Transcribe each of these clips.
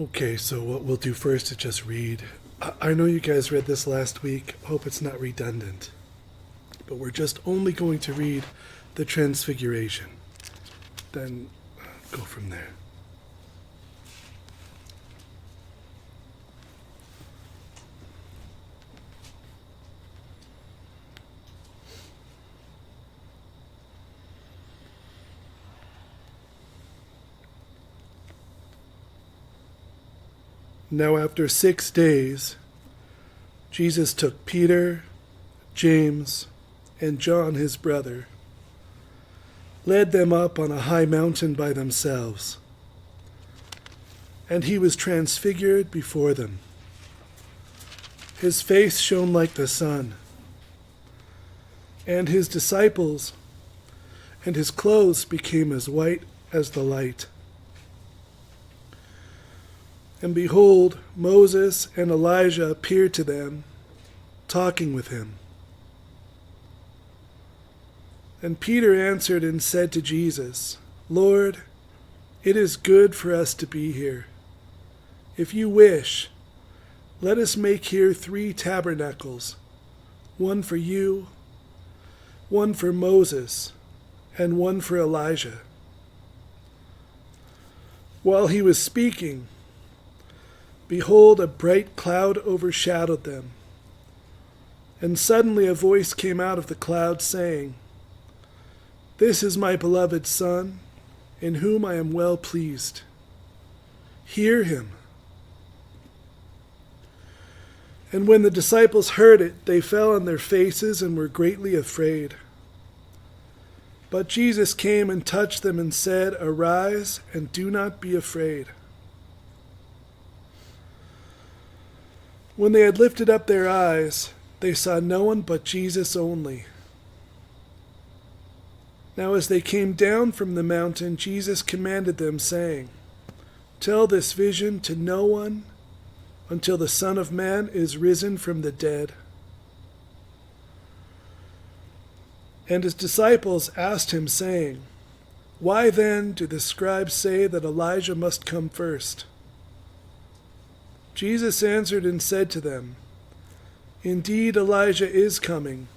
Okay, so what we'll do first is just read. I know you guys read this last week. Hope it's not redundant. But we're just only going to read the Transfiguration. Then go from there. Now after 6 days, Jesus took Peter, James, and John his brother, led them up on a high mountain by themselves, and he was transfigured before them. His face shone like the sun, and his disciples and his clothes became as white as the light. And behold, Moses and Elijah appeared to them, talking with him. And Peter answered and said to Jesus, Lord, it is good for us to be here. If you wish, let us make here 3 tabernacles, one for you, one for Moses, and one for Elijah. While he was speaking, behold, a bright cloud overshadowed them. And suddenly a voice came out of the cloud saying, This is my beloved Son, in whom I am well pleased. Hear him. And when the disciples heard it, they fell on their faces and were greatly afraid. But Jesus came and touched them and said, Arise and do not be afraid. When they had lifted up their eyes, they saw no one but Jesus only. Now as they came down from the mountain, Jesus commanded them, saying, Tell this vision to no one until the Son of Man is risen from the dead. And his disciples asked him, saying, Why then do the scribes say that Elijah must come first? Jesus answered and said to them, Indeed, Elijah is coming,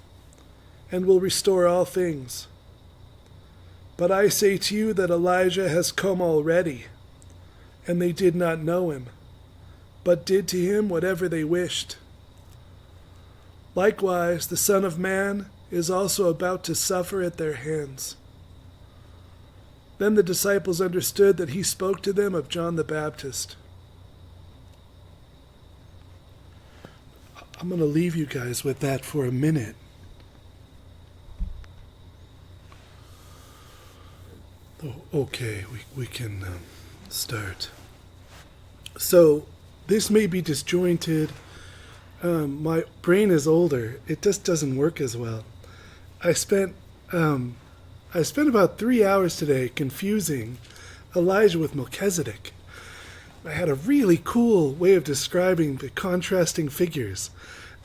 and will restore all things. But I say to you that Elijah has come already, and they did not know him, but did to him whatever they wished. Likewise, the Son of Man is also about to suffer at their hands. Then the disciples understood that he spoke to them of John the Baptist. I'm going to leave you guys with that for a minute. Okay, we can start. So, this may be disjointed. My brain is older. It just doesn't work as well. I spent about 3 hours today confusing Elijah with Melchizedek. I had a really cool way of describing the contrasting figures.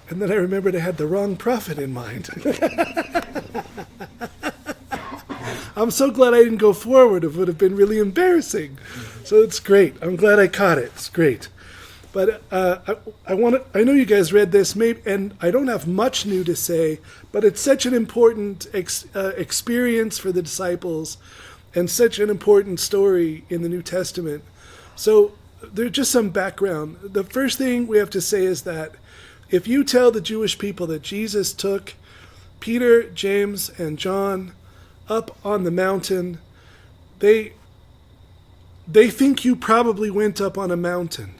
And then I remembered I had the wrong prophet in mind. I'm so glad I didn't go forward. It would have been really embarrassing. So it's great. I'm glad I caught it. It's great. But I know you guys read this, maybe, and I don't have much new to say, but it's such an important experience for the disciples and such an important story in the New Testament. So there's just some background. The first thing we have to say is that if you tell the Jewish people that Jesus took Peter, James, and John up on the mountain, they think you probably went up on a mountain.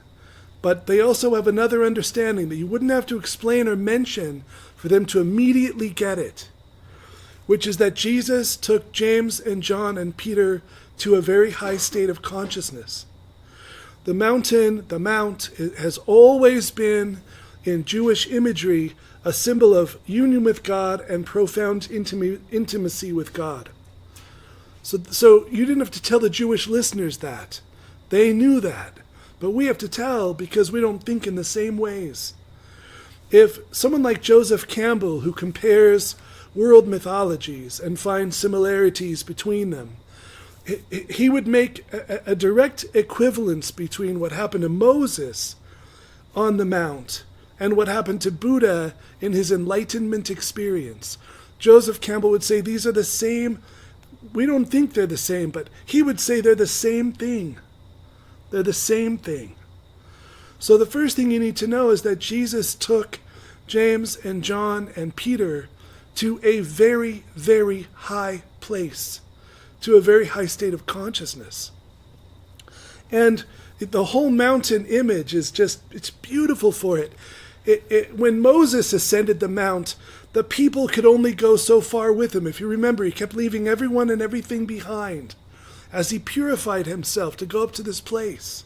But they also have another understanding that you wouldn't have to explain or mention for them to immediately get it, which is that Jesus took James and John and Peter to a very high state of consciousness. The mount, has always been, in Jewish imagery, a symbol of union with God and profound intimacy with God. So you didn't have to tell the Jewish listeners that. They knew that. But we have to tell because we don't think in the same ways. If someone like Joseph Campbell, who compares world mythologies and finds similarities between them, he would make a direct equivalence between what happened to Moses on the Mount and what happened to Buddha in his enlightenment experience. Joseph Campbell would say these are the same. We don't think they're the same, but he would say they're the same thing. They're the same thing. So the first thing you need to know is that Jesus took James and John and Peter to a very, very high place, to a very high state of consciousness. And the whole mountain image is just, it's beautiful for it. When Moses ascended the mount, the people could only go so far with him. If you remember, he kept leaving everyone and everything behind as he purified himself to go up to this place.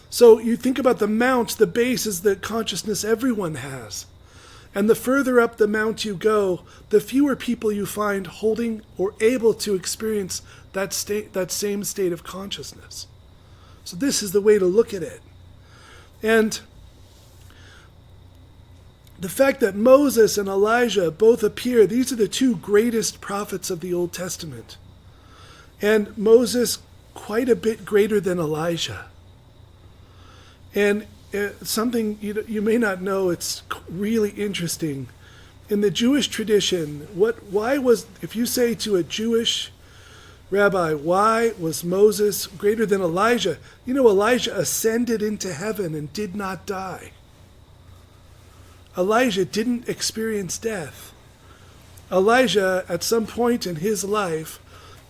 So you think about the mount, the base is the consciousness everyone has. And the further up the mount you go, the fewer people you find holding or able to experience that same state of consciousness. So this is the way to look at it. And the fact that Moses and Elijah both appear, these are the two greatest prophets of the Old Testament. And Moses quite a bit greater than Elijah. And something you may not know, it's really interesting. In the Jewish tradition, if you say to a Jewish rabbi, why was Moses greater than Elijah? You know, Elijah ascended into heaven and did not die. Elijah didn't experience death. Elijah, at some point in his life,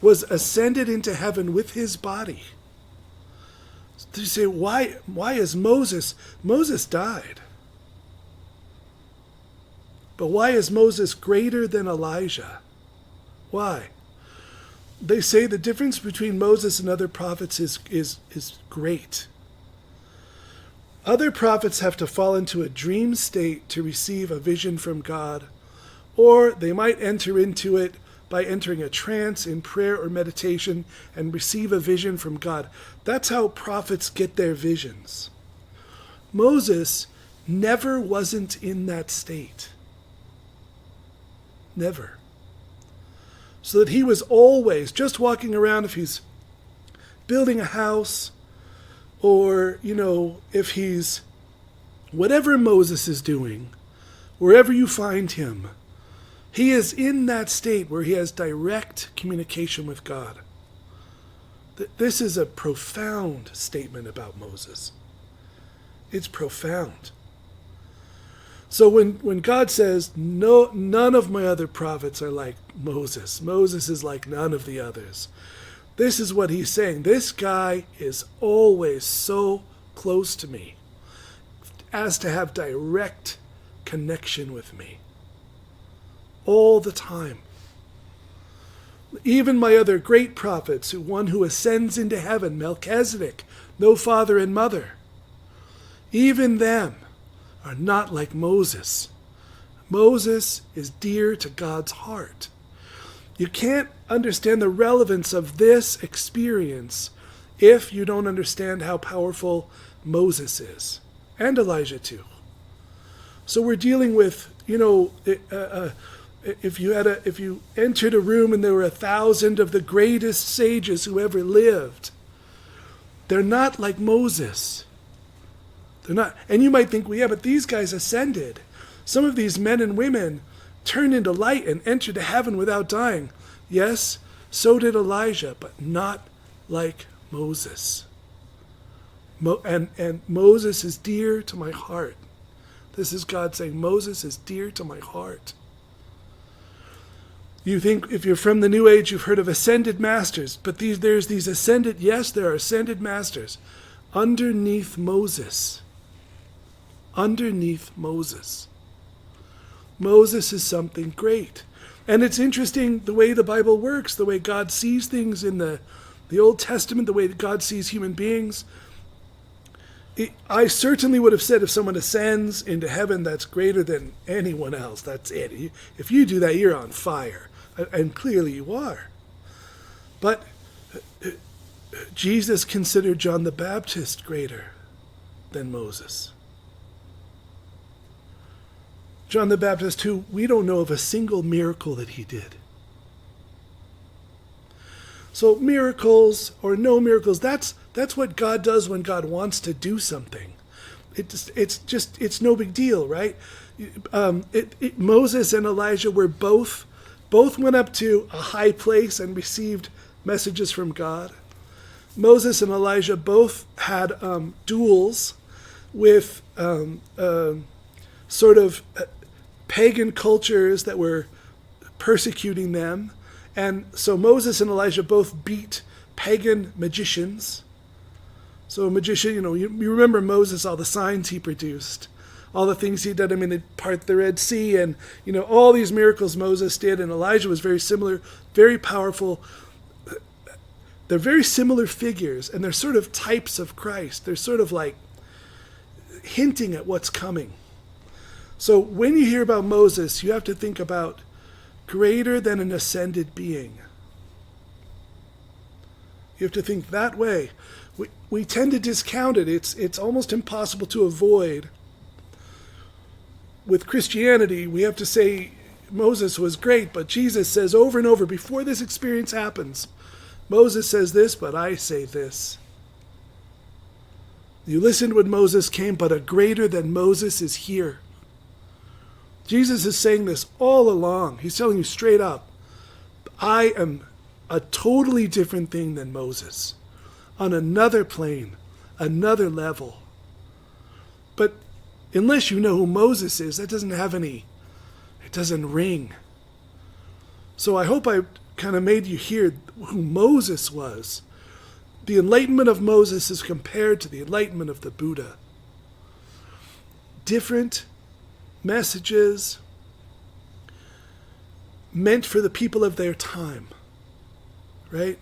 was ascended into heaven with his body. So you say, why is Moses? Moses died. But why is Moses greater than Elijah? Why? They say the difference between Moses and other prophets is great. Other prophets have to fall into a dream state to receive a vision from God, or they might enter into it by entering a trance in prayer or meditation and receive a vision from God. That's how prophets get their visions. Moses never wasn't in that state. Never. So that he was always just walking around, if he's building a house, or, if he's, whatever Moses is doing, wherever you find him, he is in that state where he has direct communication with God. This is a profound statement about Moses. It's profound. So when God says, no, none of my other prophets are like Moses. Moses is like none of the others. This is what he's saying. This guy is always so close to me as to have direct connection with me. All the time. Even my other great prophets, one who ascends into heaven, Melchizedek, no father and mother, even them are not like Moses. Moses is dear to God's heart. You can't understand the relevance of this experience if you don't understand how powerful Moses is, and Elijah too. So we're dealing with, if you entered a room and there were 1,000 of the greatest sages who ever lived, they're not like Moses. They're not. And you might think, well, yeah, but these guys ascended. Some of these men and women turned into light and entered to heaven without dying. Yes, so did Elijah, but not like Moses. And Moses is dear to my heart. This is God saying, Moses is dear to my heart. You think if you're from the New Age, you've heard of ascended masters, but there's these ascended, yes, there are ascended masters underneath Moses. Underneath Moses. Moses is something great. And it's interesting the way the Bible works, the way God sees things in the Old Testament, the way that God sees human beings. I certainly would have said if someone ascends into heaven, that's greater than anyone else. That's it. If you do that, you're on fire. And clearly you are. But Jesus considered John the Baptist greater than Moses. John the Baptist, who we don't know of a single miracle that he did. So miracles or no miracles, that's what God does when God wants to do something. It's no big deal, right? Moses and Elijah were both went up to a high place and received messages from God. Moses and Elijah both had duels with sort of pagan cultures that were persecuting them. And so Moses and Elijah both beat pagan magicians. So a magician, you remember Moses, all the signs he produced, all the things he did. I mean, they part the Red Sea and, all these miracles Moses did. And Elijah was very similar, very powerful. They're very similar figures, and they're sort of types of Christ. They're sort of like hinting at what's coming. So when you hear about Moses, you have to think about greater than an ascended being. You have to think that way. We tend to discount it. It's almost impossible to avoid. With Christianity, we have to say Moses was great, but Jesus says over and over, before this experience happens, Moses says this, but I say this. You listened when Moses came, but a greater than Moses is here. Jesus is saying this all along. He's telling you straight up, I am a totally different thing than Moses, on another plane, another level. But unless you know who Moses is, that doesn't have any, it doesn't ring. So I hope I kind of made you hear who Moses was. The enlightenment of Moses is compared to the enlightenment of the Buddha. Different messages meant for the people of their time, right?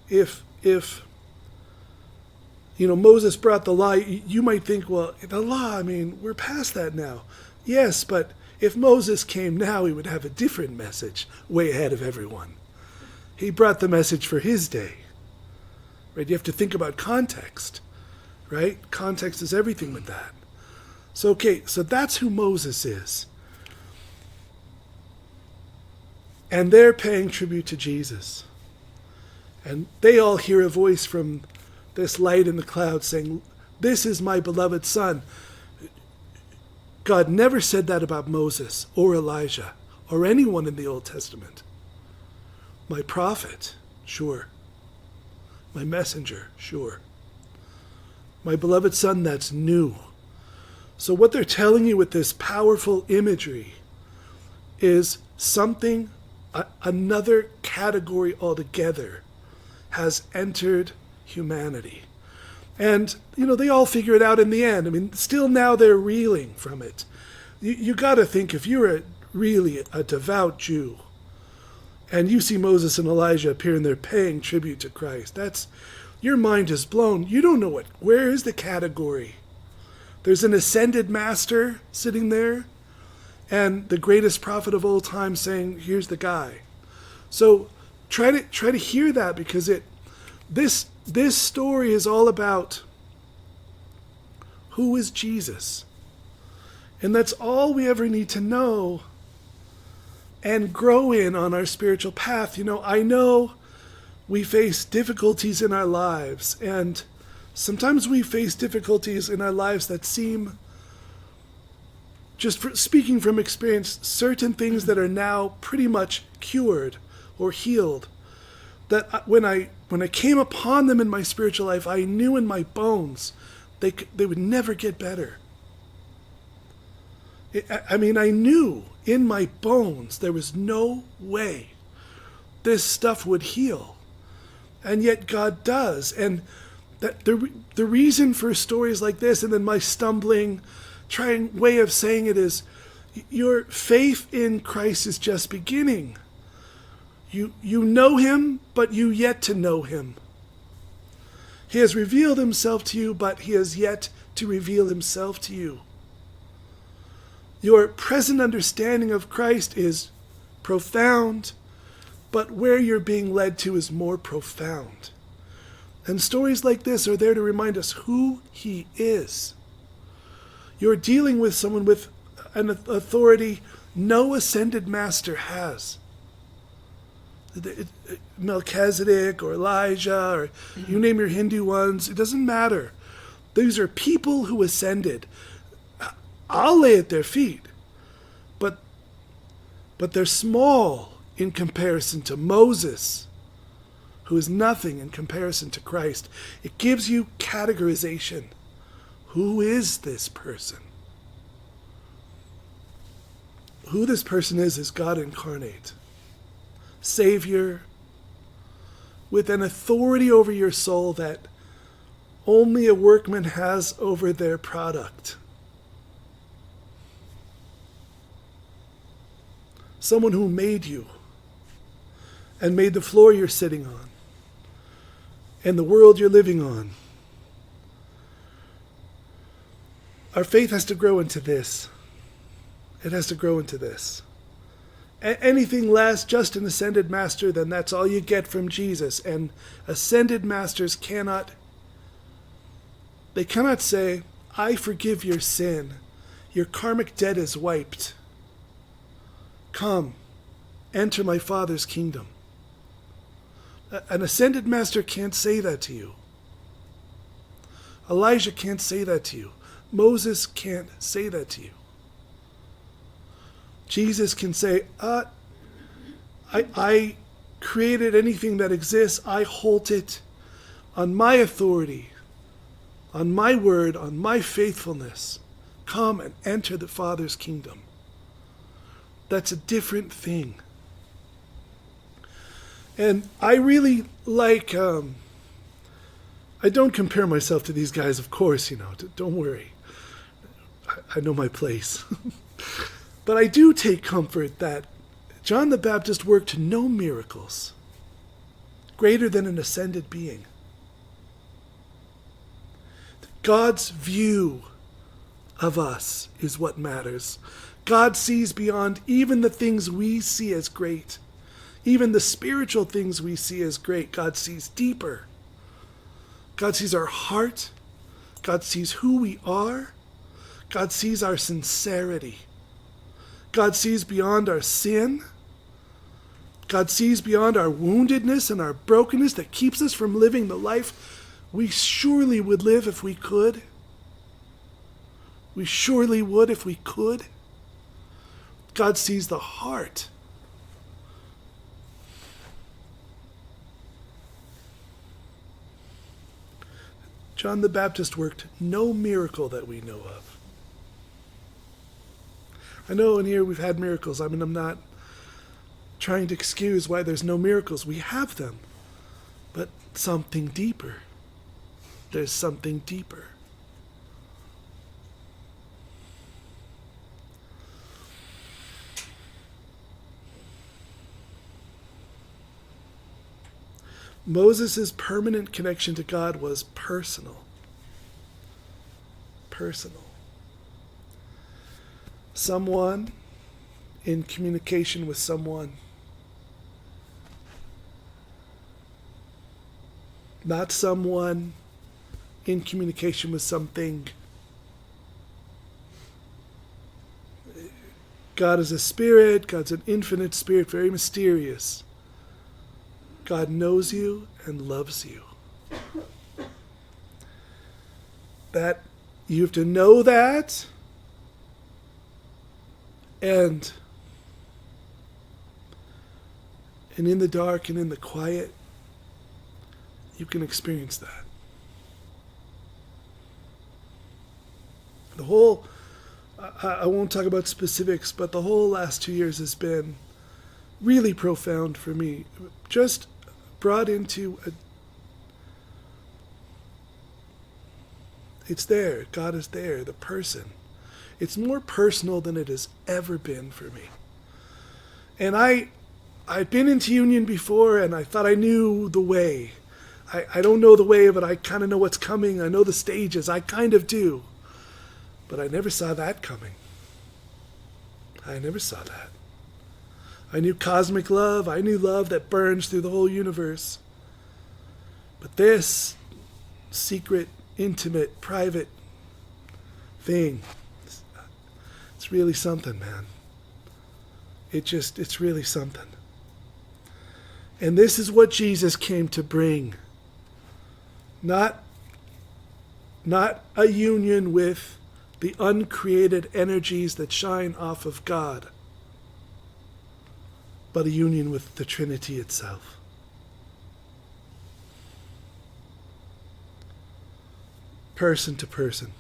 If Moses brought the law, you might think, well, the law, we're past that now. Yes, but if Moses came now, he would have a different message, way ahead of everyone. He brought the message for his day, right? You have to think about context, right? Context is everything with that. So that's who Moses is. And they're paying tribute to Jesus. And they all hear a voice from this light in the cloud saying, this is my beloved son. God never said that about Moses or Elijah or anyone in the Old Testament. My prophet, sure. My messenger, sure. My beloved son, that's new. So what they're telling you with this powerful imagery is something, another category altogether has entered humanity. And, they all figure it out in the end. Still now they're reeling from it. You got to think, if you're really a devout Jew, and you see Moses and Elijah appear and they're paying tribute to Christ, your mind is blown. You don't know where is the category? There's an ascended master sitting there, and the greatest prophet of all time saying, here's the guy. So try to hear that, because this story is all about who is Jesus. And that's all we ever need to know and grow in on our spiritual path. I know we face difficulties in our lives, and sometimes we face difficulties in our lives that seem, speaking from experience, certain things that are now pretty much cured or healed, that when I came upon them in my spiritual life, I knew in my bones they would never get better. I knew in my bones there was no way this stuff would heal. And yet God does. And that the reason for stories like this, and then my stumbling, trying way of saying it, is your faith in Christ is just beginning. You know him, but you yet to know him. He has revealed himself to you, but he has yet to reveal himself to you. Your present understanding of Christ is profound, but where you're being led to is more profound. And stories like this are there to remind us who he is. You're dealing with someone with an authority no ascended master has. Melchizedek or Elijah, or you name your Hindu ones, it doesn't matter. These are people who ascended. I'll lay at their feet, but they're small in comparison to Moses, who is nothing in comparison to Christ. It gives you categorization. Who is this person? Who this person is God incarnate. Savior, with an authority over your soul that only a workman has over their product. Someone who made you and made the floor you're sitting on and the world you're living on. Our faith has to grow into this. It has to grow into this. Anything less, just an ascended master, then that's all you get from Jesus. And ascended masters cannot say, I forgive your sin. Your karmic debt is wiped. Come, enter my Father's kingdom. An ascended master can't say that to you. Elijah can't say that to you. Moses can't say that to you. Jesus can say, I created anything that exists. I hold it on my authority, on my word, on my faithfulness. Come and enter the Father's kingdom. That's a different thing. And I really like, I don't compare myself to these guys, of course, don't worry. I know my place. But I do take comfort that John the Baptist worked no miracles greater than an ascended being. God's view of us is what matters. God sees beyond even the things we see as great. Even the spiritual things we see as great, God sees deeper. God sees our heart. God sees who we are. God sees our sincerity. God sees beyond our sin. God sees beyond our woundedness and our brokenness that keeps us from living the life we surely would live if we could. We surely would if we could. God sees the heart. John the Baptist worked no miracle that we know of. I know in here we've had miracles. I'm not trying to excuse why there's no miracles. We have them. But something deeper. There's something deeper. Moses' permanent connection to God was personal. Personal. Someone in communication with someone. Not someone in communication with something. God is a spirit. God's an infinite spirit, very mysterious. God knows you and loves you. That you have to know that. And in the dark and in the quiet, you can experience that. The whole, I won't talk about specifics, but the whole last 2 years has been really profound for me. Just brought into it's there. God is there, the person. It's more personal than it has ever been for me. And I'd been into union before, and I thought I knew the way. I don't know the way, but I kind of know what's coming. I know the stages. I kind of do. But I never saw that coming. I never saw that. I knew cosmic love. I knew love that burns through the whole universe. But this secret, intimate, private thing, it's really something, man. It's really something. And this is what Jesus came to bring. Not a union with the uncreated energies that shine off of God, but a union with the Trinity itself. Person to person.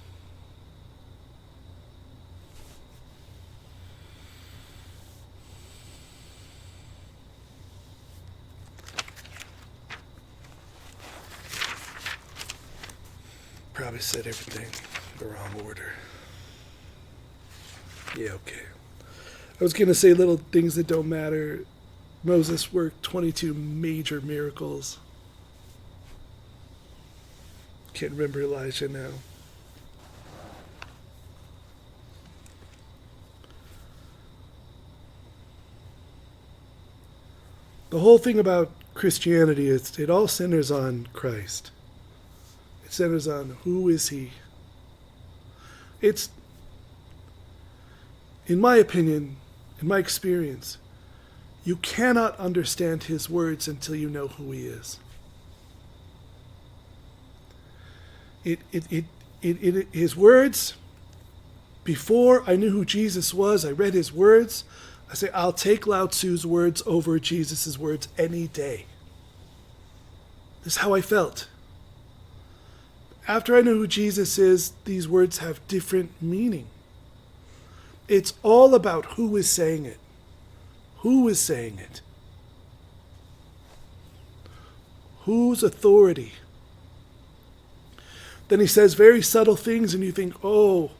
Probably said everything in the wrong order. Yeah, okay. I was going to say little things that don't matter. Moses worked 22 major miracles. Can't remember Elijah now. The whole thing about Christianity is it all centers on Christ. It centers on who is he. It's, in my opinion, in my experience, you cannot understand his words until you know who he is. His words, before I knew who Jesus was, I read his words. I say, I'll take Lao Tzu's words over Jesus' words any day. This is how I felt. After I know who Jesus is, these words have different meaning. It's all about who is saying it. Who is saying it? Whose authority? Then he says very subtle things and you think, oh,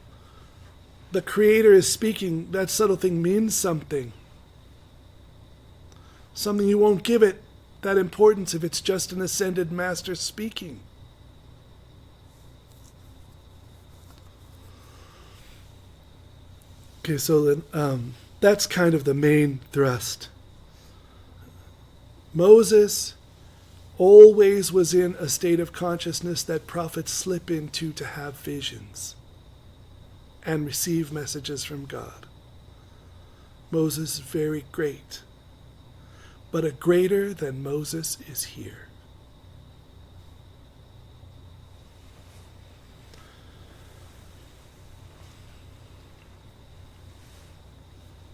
the Creator is speaking. That subtle thing means something. Something you won't give it that importance if it's just an ascended master speaking. Okay, so then that's kind of the main thrust. Moses always was in a state of consciousness that prophets slip into to have visions and receive messages from God. Moses is very great, but a greater than Moses is here.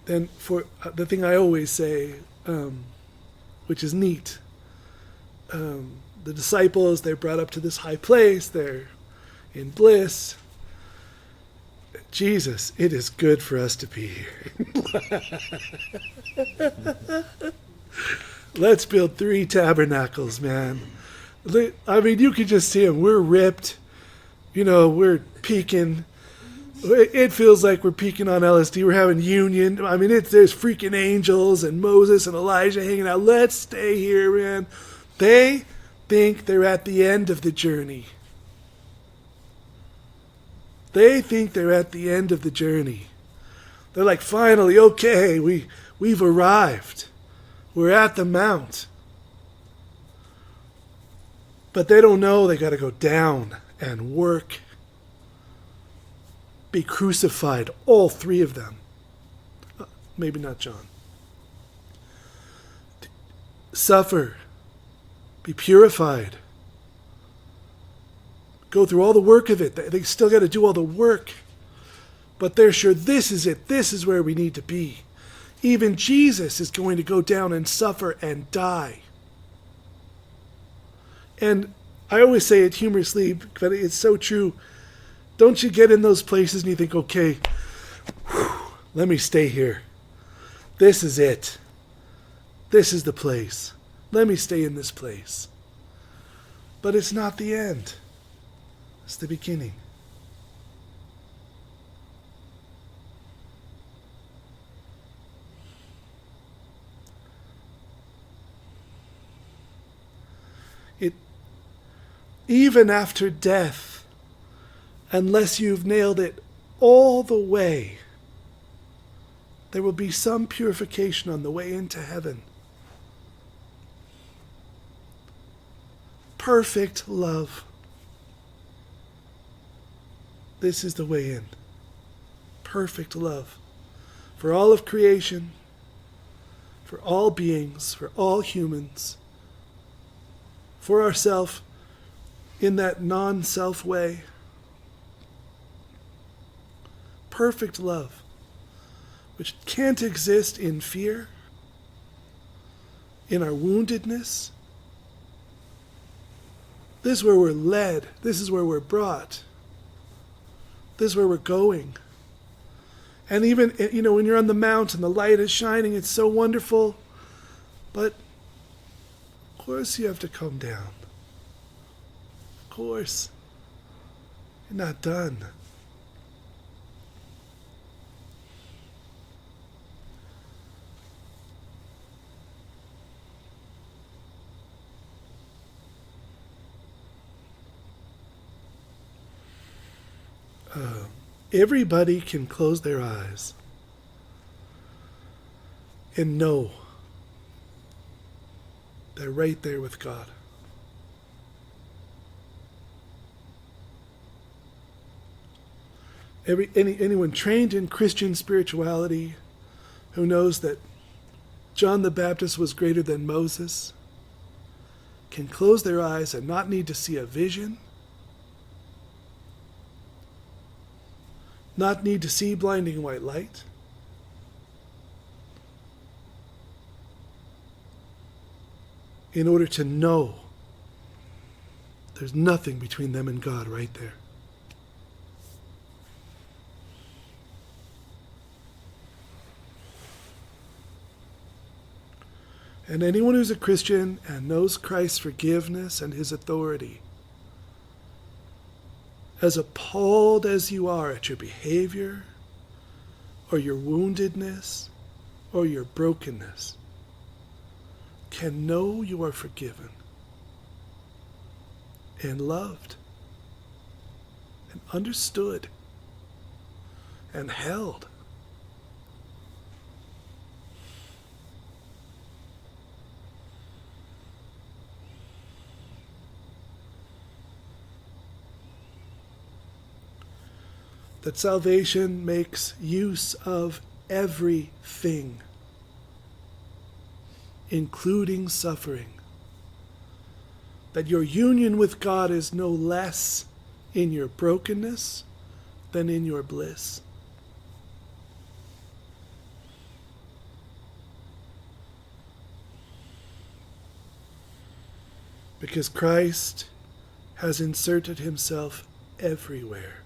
Then for the thing I always say, which is neat, the disciples, they're brought up to this high place, they're in bliss. Jesus, it is good for us to be here. Let's build 3 tabernacles, man. I mean, you can just see them. We're ripped. You know, we're peaking. It feels like we're peaking on LSD. We're having union. I mean, there's freaking angels and Moses and Elijah hanging out. Let's stay here, man. They think they're at the end of the journey. They think they're at the end of the journey. They're like, finally, okay, we've arrived. We're at the mount. But they don't know they got to go down and work. Be crucified, all 3 of them. Maybe not John. Suffer. Be purified. Go through all the work of it. They still got to do all the work. But they're sure this is it. This is where we need to be. Even Jesus is going to go down and suffer and die. And I always say it humorously, but it's so true. Don't you get in those places and you think, okay, let me stay here. This is it. This is the place. Let me stay in this place. But it's not the end. It's the beginning. Even after death, unless you've nailed it all the way, there will be some purification on the way into heaven. Perfect love. This is the way in. Perfect love. For all of creation, for all beings, for all humans, for ourselves in that non-self way. Perfect love, which can't exist in fear, in our woundedness. This is where we're led. This is where we're brought. This is where we're going. And even, when you're on the mount and the light is shining, it's so wonderful. But, of course, you have to come down. Of course. You're not done. Everybody can close their eyes and know they're right there with God. Anyone trained in Christian spirituality who knows that John the Baptist was greater than Moses can close their eyes and not need to see a vision, not need to see blinding white light, in order to know there's nothing between them and God right there. And anyone who's a Christian and knows Christ's forgiveness and his authority, as appalled as you are at your behavior, or your woundedness, or your brokenness, can know you are forgiven and loved and understood and held. That salvation makes use of everything, including suffering. That your union with God is no less in your brokenness than in your bliss. Because Christ has inserted himself everywhere.